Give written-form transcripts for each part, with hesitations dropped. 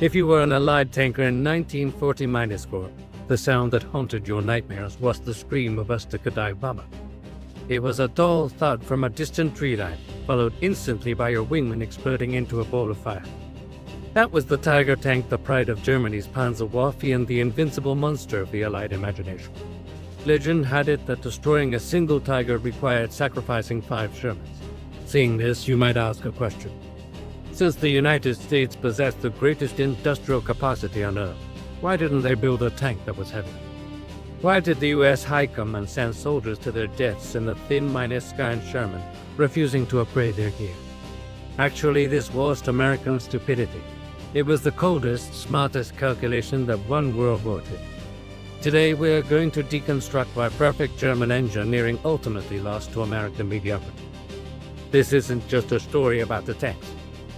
If you were an Allied tanker in 1940-4, the sound that haunted your nightmares was the scream of a Stuka bomber. It was a dull thud from a distant tree line, followed instantly by your wingman exploding into a ball of fire. That was the Tiger tank, the pride of Germany's Panzerwaffe and the invincible monster of the Allied imagination. Legend had it that destroying a single Tiger required sacrificing 5 Shermans. Seeing this, you might ask a question. Since the United States possessed the greatest industrial capacity on Earth, why didn't they build a tank that was heavy? Why did the US hike them and send soldiers to their deaths in the thin Sky Sherman, refusing to upgrade their gear? Actually, this was American stupidity. It was the coldest, smartest calculation that won World War II. Today, we are going to deconstruct why perfect German engineering ultimately lost to American mediocrity. This isn't just a story about the tanks.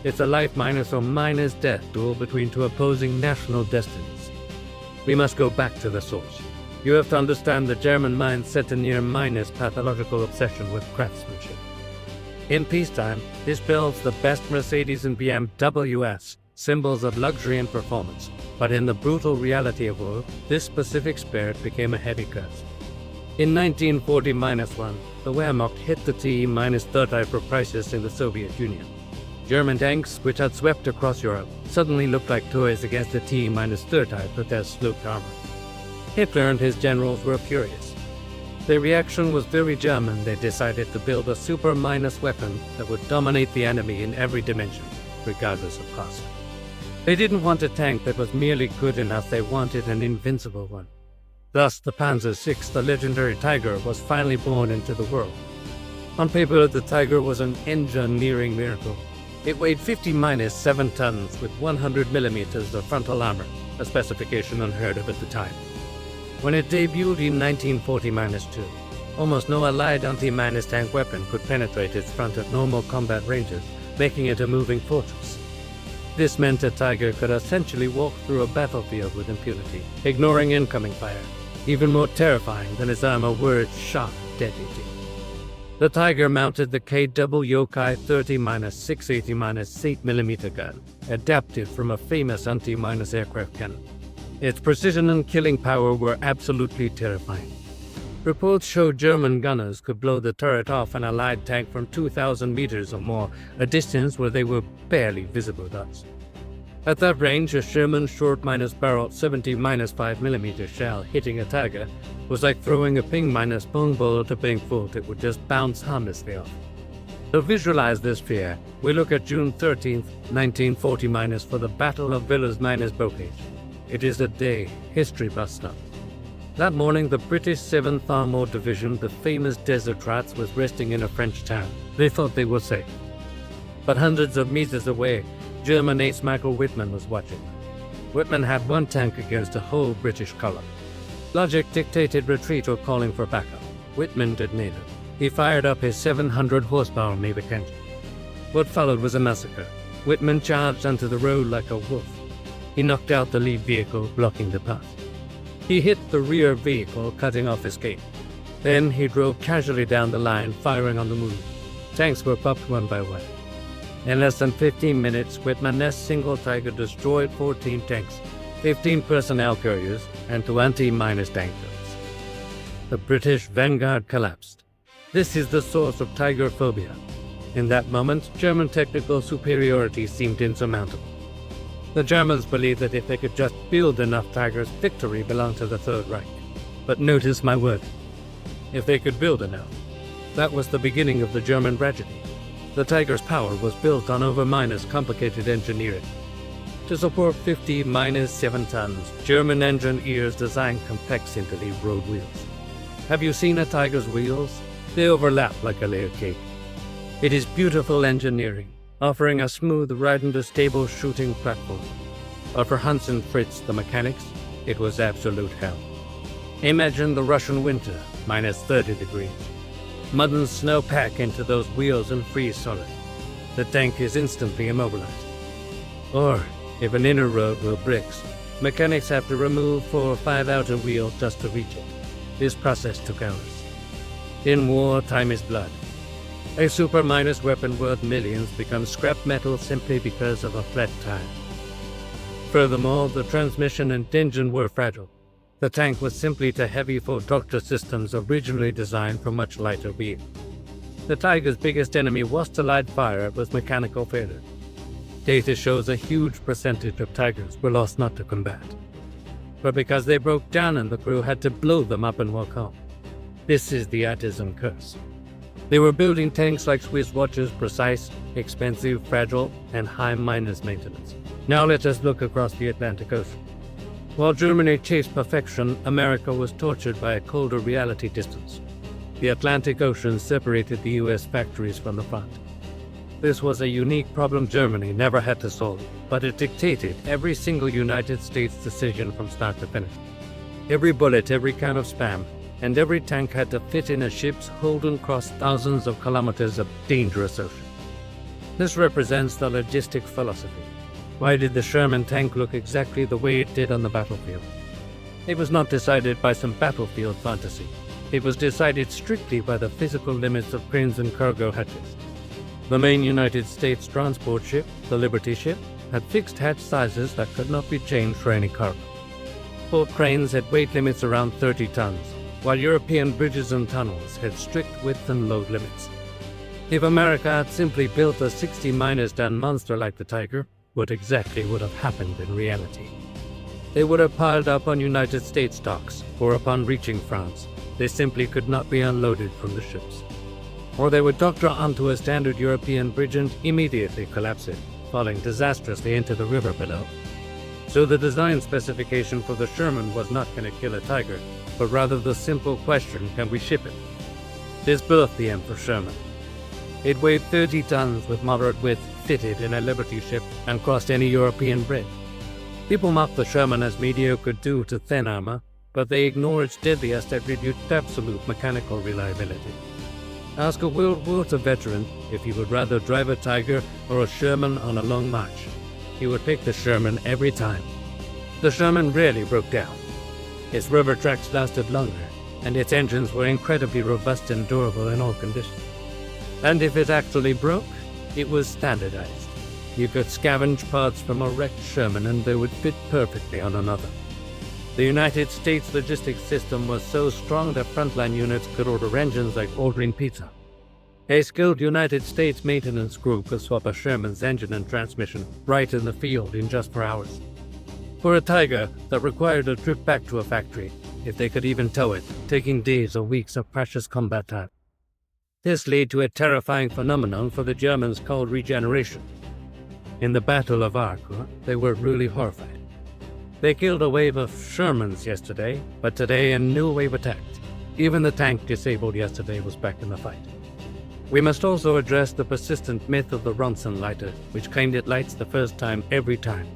It's a life minus or minus death duel between 2 opposing national destinies. We must go back to the source. You have to understand the German mind set a near minus pathological obsession with craftsmanship. In peacetime, this builds the best Mercedes and BMWs, symbols of luxury and performance. But in the brutal reality of war, this specific spirit became a heavy curse. In 1940-1, the Wehrmacht hit the T-third type prices in the Soviet Union. German tanks, which had swept across Europe, suddenly looked like toys against the T-third type with their sloped armor. Hitler and his generals were furious. Their reaction was very German. They decided to build a super-minus weapon that would dominate the enemy in every dimension, regardless of cost. They didn't want a tank that was merely good enough, they wanted an invincible one. Thus, the Panzer VI, the legendary Tiger, was finally born into the world. On paper, the Tiger was an engineering miracle. It weighed 50-7 tons with 100 millimeters of frontal armor, a specification unheard of at the time. When it debuted in 1940-2, almost no Allied anti-tank weapon could penetrate its front at normal combat ranges, making it a moving fortress. This meant a Tiger could essentially walk through a battlefield with impunity, ignoring incoming fire, even more terrifying than its armor were its sharp, deadly teeth. The Tiger mounted the KW Yokai 30-680-8mm gun, adapted from a famous anti-aircraft cannon. Its precision and killing power were absolutely terrifying. Reports showed German gunners could blow the turret off an Allied tank from 2,000 meters or more, a distance where they were barely visible to us. At that range, a Sherman short-barreled 70-5mm shell hitting a Tiger was like throwing a ping-pong ball at a ping foot. It would just bounce harmlessly off. To visualize this fear, we look at June 13, 1940- for the Battle of Villers-Bocage. It is a day history busts up. That morning, the British 7th Armoured Division, the famous Desert Rats, was resting in a French town. They thought they were safe. But hundreds of meters away, German ace Michael Wittmann was watching. Wittmann had 1 tank against a whole British column. Logic dictated retreat or calling for backup. Wittmann did neither. He fired up his 700 horsepower Mavic engine. What followed was a massacre. Wittmann charged onto the road like a wolf. He knocked out the lead vehicle, blocking the path. He hit the rear vehicle, cutting off escape. Then he drove casually down the line, firing on the move. Tanks were popped one by one. In less than 15 minutes, Wittmann's single Tiger destroyed 14 tanks, 15 personnel carriers, and 2 anti-tank guns. The British vanguard collapsed. This is the source of Tiger phobia. In that moment, German technical superiority seemed insurmountable. The Germans believed that if they could just build enough Tigers, victory belonged to the Third Reich. But notice my word. If they could build enough. That was the beginning of the German tragedy. The Tiger's power was built on over-minus complicated engineering. To support 50-7 tons, German engineers designed complex interleaved road wheels. Have you seen a Tiger's wheels? They overlap like a layer cake. It is beautiful engineering, offering a smooth ride and a stable shooting platform. But for Hans and Fritz, the mechanics, it was absolute hell. Imagine the Russian winter, -30 degrees. Mud and snow pack into those wheels and freeze solid. The tank is instantly immobilized. Or, if an inner road were bricks, mechanics have to remove 4 or 5 outer wheels just to reach it. This process took hours. In war, time is blood. A super-minus weapon worth millions becomes scrap metal simply because of a flat tire. Furthermore, the transmission and engine were fragile. The tank was simply too heavy for doctor systems originally designed for much lighter wheels. The Tiger's biggest enemy was to light fire was mechanical failure. Data shows a huge percentage of Tigers were lost not to combat, but because they broke down and the crew had to blow them up and walk home. This is the Atism curse. They were building tanks like Swiss watches, precise, expensive, fragile, and high minus maintenance. Now let us look across the Atlantic Ocean. While Germany chased perfection, America was tortured by a colder reality distance. The Atlantic Ocean separated the US factories from the front. This was a unique problem Germany never had to solve, but it dictated every single United States decision from start to finish. Every bullet, every can of spam, and every tank had to fit in a ship's hold and cross thousands of kilometers of dangerous ocean. This represents the logistic philosophy. Why did the Sherman tank look exactly the way it did on the battlefield? It was not decided by some battlefield fantasy. It was decided strictly by the physical limits of cranes and cargo hatches. The main United States transport ship, the Liberty ship, had fixed hatch sizes that could not be changed for any cargo. Port cranes had weight limits around 30 tons, while European bridges and tunnels had strict width and load limits. If America had simply built a 60-ton monster like the Tiger, what exactly would have happened in reality? They would have piled up on United States docks, or upon reaching France, they simply could not be unloaded from the ships. Or they would doctor onto a standard European bridge and immediately collapse it, falling disastrously into the river below. So the design specification for the Sherman was not can it kill a Tiger, but rather the simple question, can we ship it? This birthed the M for Sherman. It weighed 30 tons with moderate width, fitted in a Liberty ship, and crossed any European bridge. People mocked the Sherman as mediocre due to thin armor, but they ignore its deadliest attribute, absolute mechanical reliability. Ask a World War II veteran if he would rather drive a Tiger or a Sherman on a long march. He would pick the Sherman every time. The Sherman rarely broke down. Its river tracks lasted longer, and its engines were incredibly robust and durable in all conditions. And if it actually broke, it was standardized. You could scavenge parts from a wrecked Sherman and they would fit perfectly on another. The United States logistics system was so strong that frontline units could order engines like ordering pizza. A skilled United States maintenance crew could swap a Sherman's engine and transmission right in the field in just 4 hours. For a Tiger, that required a trip back to a factory, if they could even tow it, taking days or weeks of precious combat time. This led to a terrifying phenomenon for the Germans called regeneration. In the Battle of Arques, they were really horrified. They killed a wave of Shermans yesterday, but today a new wave attacked. Even the tank disabled yesterday was back in the fight. We must also address the persistent myth of the Ronson lighter, which claimed it lights the first time every time.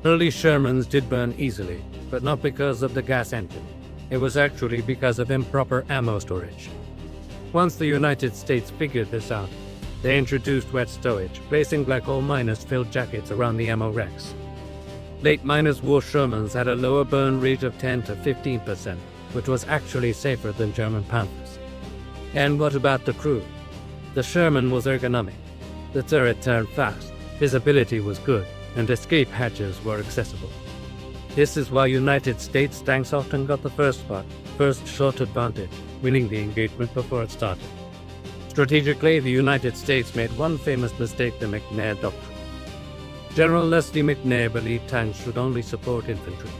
Early Shermans did burn easily, but not because of the gas engine. It was actually because of improper ammo storage. Once the United States figured this out, they introduced wet stowage, placing black hole miners filled jackets around the ammo racks. Late miners war Shermans had a lower burn rate of 10 to 15%, which was actually safer than German Panthers. And what about the crew? The Sherman was ergonomic. The turret turned fast, visibility was good, and escape hatches were accessible. This is why United States tanks often got the first spot, first shot advantage, winning the engagement before it started. Strategically, the United States made one famous mistake, the McNair Doctrine. General Leslie McNair believed tanks should only support infantry.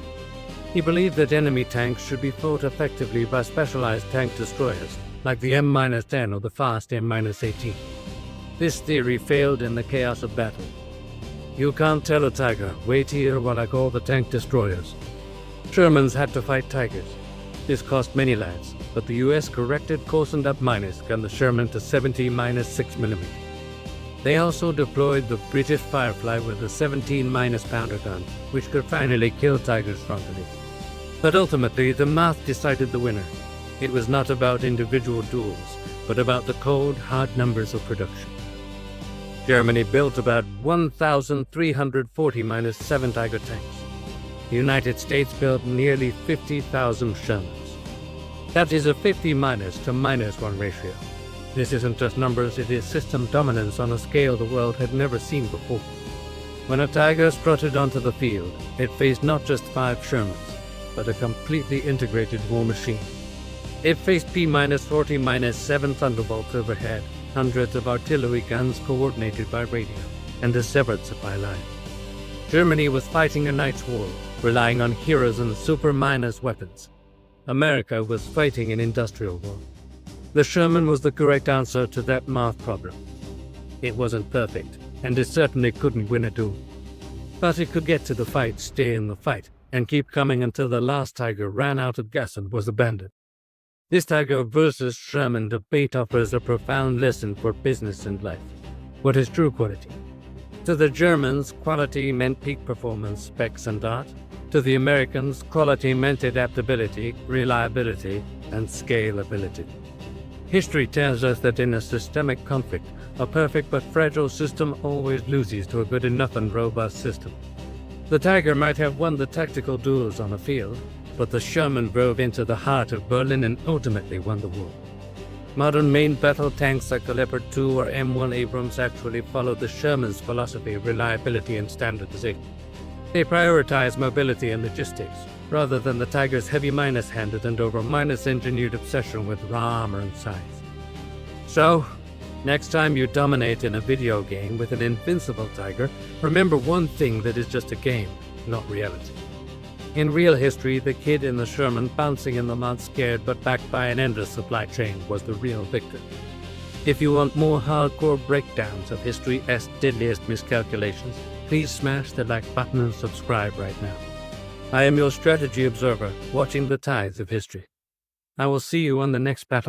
He believed that enemy tanks should be fought effectively by specialized tank destroyers, like the M-10 or the fast M-18. This theory failed in the chaos of battle. You can't tell a Tiger, wait here while I call the tank destroyers. Shermans had to fight Tigers. This cost many lives, but the US corrected course and up minus gunned the Sherman to 70-6mm. They also deployed the British Firefly with a 17-pounder gun, which could finally kill Tigers frontally. But ultimately, the math decided the winner. It was not about individual duels, but about the cold, hard numbers of production. Germany built about 1,340-7 Tiger tanks. The United States built nearly 50,000 Shermans. That is a 50 minus to -1 ratio. This isn't just numbers, it is system dominance on a scale the world had never seen before. When a tiger strutted onto the field, it faced not just 5 Shermans, but a completely integrated war machine. It faced P-40-7 thunderbolts overhead, hundreds of artillery guns coordinated by radio, and a severed supply line. Germany was fighting a night's war, relying on heroes and super-minus weapons. America was fighting an industrial war. The Sherman was the correct answer to that math problem. It wasn't perfect, and it certainly couldn't win a duel. But it could get to the fight, stay in the fight, and keep coming until the last tiger ran out of gas and was abandoned. This tiger versus Sherman debate offers a profound lesson for business and life. What is true quality? To the Germans, quality meant peak performance, specs, and art. To the Americans, quality meant adaptability, reliability, and scalability. History tells us that in a systemic conflict, a perfect but fragile system always loses to a good enough and robust system. The tiger might have won the tactical duels on the field, but the Sherman drove into the heart of Berlin and ultimately won the war. Modern main battle tanks like the Leopard 2 or M1 Abrams actually follow the Sherman's philosophy of reliability and standardization. They prioritize mobility and logistics, rather than the Tiger's heavy minus-handed and over-minus engineered obsession with raw armor and size. So, next time you dominate in a video game with an invincible tiger, remember one thing: that is just a game, not reality. In real history, the kid in the Sherman bouncing in the mud, scared but backed by an endless supply chain, was the real victor. If you want more hardcore breakdowns of history's deadliest miscalculations, please smash the like button and subscribe right now. I am your strategy observer, watching the tides of history. I will see you on the next battle.